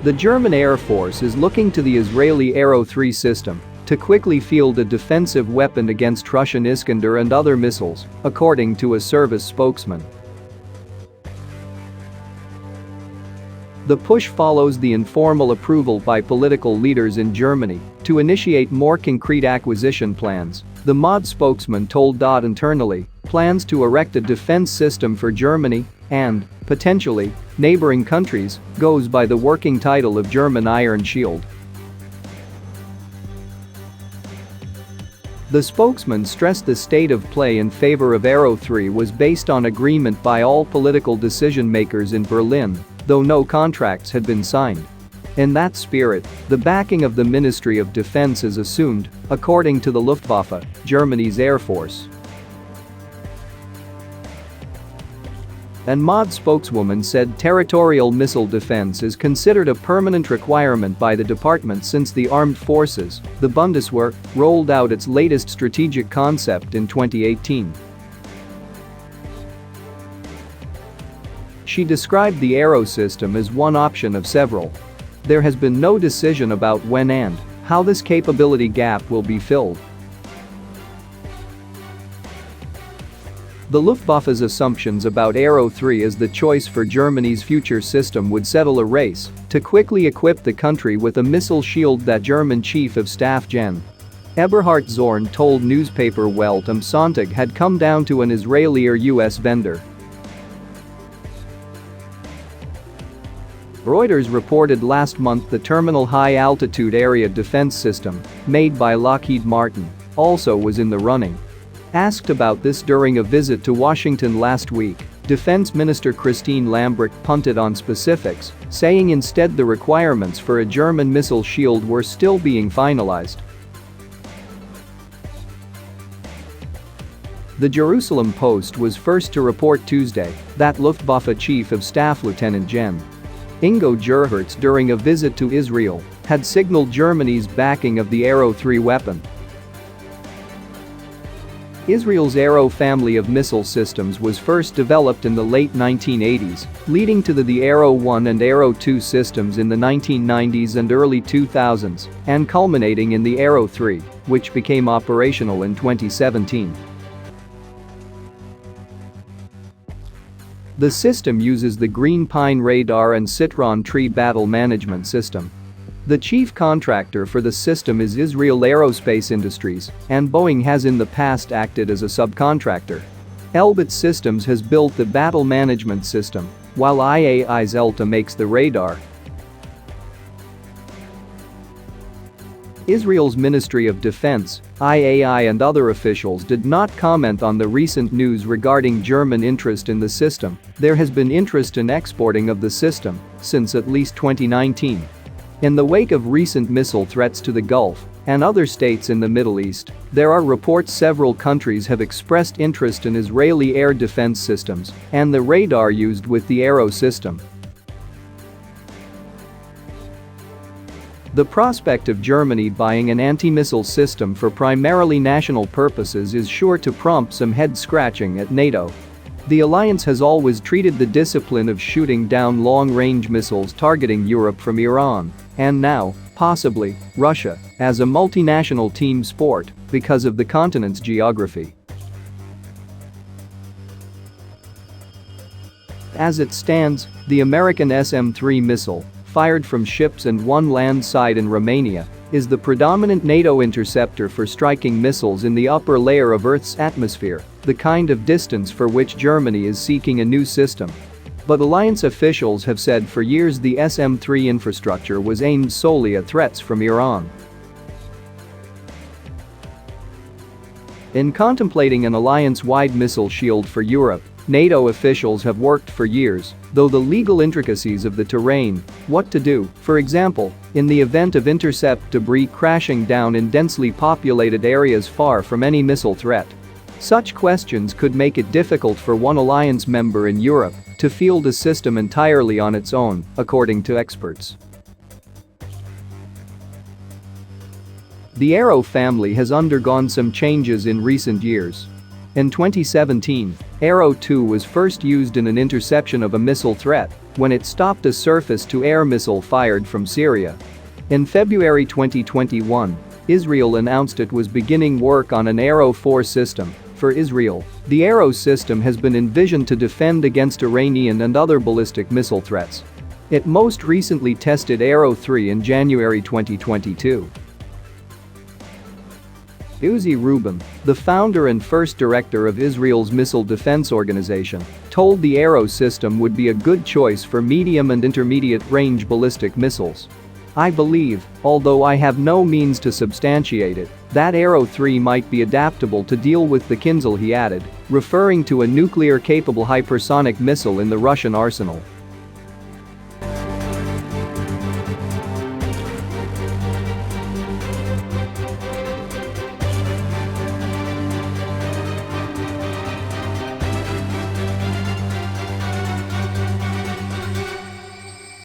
The German Air Force is looking to the Israeli Arrow-3 system to quickly field a defensive weapon against Russian Iskander and other missiles, according to a service spokesman. The push follows the informal approval by political leaders in Germany to initiate more concrete acquisition plans. The MOD spokesman told internally plans to erect a defense system for Germany and, potentially, neighboring countries goes by the working title of German Iron Shield. The spokesman stressed the state of play in favor of Arrow-3 was based on agreement by all political decision-makers in Berlin, though no contracts had been signed. In that spirit, the backing of the Ministry of Defense is assumed, according to the Luftwaffe, Germany's Air Force. An MOD spokeswoman said territorial missile defense is considered a permanent requirement by the department since the armed forces, the Bundeswehr, rolled out its latest strategic concept in 2018. She described the Arrow system as one option of several. There has been no decision about when and how this capability gap will be filled. The Luftwaffe's assumptions about Arrow-3 as the choice for Germany's future system would settle a race to quickly equip the country with a missile shield that German Chief of Staff Gen. Eberhard Zorn told newspaper Welt am Sonntag had come down to an Israeli or US vendor. Reuters reported last month the Terminal High Altitude Area Defense System, made by Lockheed Martin, also was in the running. Asked about this during a visit to Washington last week, Defense Minister Christine Lambrecht punted on specifics, saying instead the requirements for a German missile shield were still being finalized. The Jerusalem Post was first to report Tuesday that Luftwaffe Chief of Staff Lieutenant Gen. Ingo Gerhertz during a visit to Israel had signaled Germany's backing of the Arrow-3 weapon. Israel's Arrow family of missile systems was first developed in the late 1980s, leading to the Arrow-1 and Arrow-2 systems in the 1990s and early 2000s, and culminating in the Arrow-3, which became operational in 2017. The system uses the Green Pine Radar and Citron Tree Battle Management System. The chief contractor for the system is Israel Aerospace Industries, and Boeing has in the past acted as a subcontractor. Elbit Systems has built the battle management system, while IAI's Elta makes the radar. Israel's Ministry of Defense, IAI and other officials did not comment on the recent news regarding German interest in the system. There has been interest in exporting of the system since at least 2019. In the wake of recent missile threats to the Gulf and other states in the Middle East, there are reports several countries have expressed interest in Israeli air defense systems and the radar used with the Arrow system. The prospect of Germany buying an anti-missile system for primarily national purposes is sure to prompt some head-scratching at NATO. The alliance has always treated the discipline of shooting down long-range missiles targeting Europe from Iran, and now, possibly, Russia, as a multinational team sport because of the continent's geography. As it stands, the American SM-3 missile, fired from ships and one land site in Romania, is the predominant NATO interceptor for striking missiles in the upper layer of Earth's atmosphere, the kind of distance for which Germany is seeking a new system. But alliance officials have said for years the SM-3 infrastructure was aimed solely at threats from Iran. In contemplating an alliance-wide missile shield for Europe, NATO officials have worked for years, though the legal intricacies of the terrain, what to do, for example, in the event of intercept debris crashing down in densely populated areas far from any missile threat. Such questions could make it difficult for one alliance member in Europe to field a system entirely on its own, according to experts. The Arrow family has undergone some changes in recent years. In 2017, Arrow-3 was first used in an interception of a missile threat when it stopped a surface-to-air missile fired from Syria. In February 2021, Israel announced it was beginning work on an Arrow-4 system. For Israel, the Arrow system has been envisioned to defend against Iranian and other ballistic missile threats. It most recently tested Arrow-3 in January 2022. Uzi Rubin, the founder and first director of Israel's missile defense organization, told the Arrow system would be a good choice for medium and intermediate-range ballistic missiles. I believe, although I have no means to substantiate it, that Arrow-3 might be adaptable to deal with the Kinzhal, he added, referring to a nuclear-capable hypersonic missile in the Russian arsenal.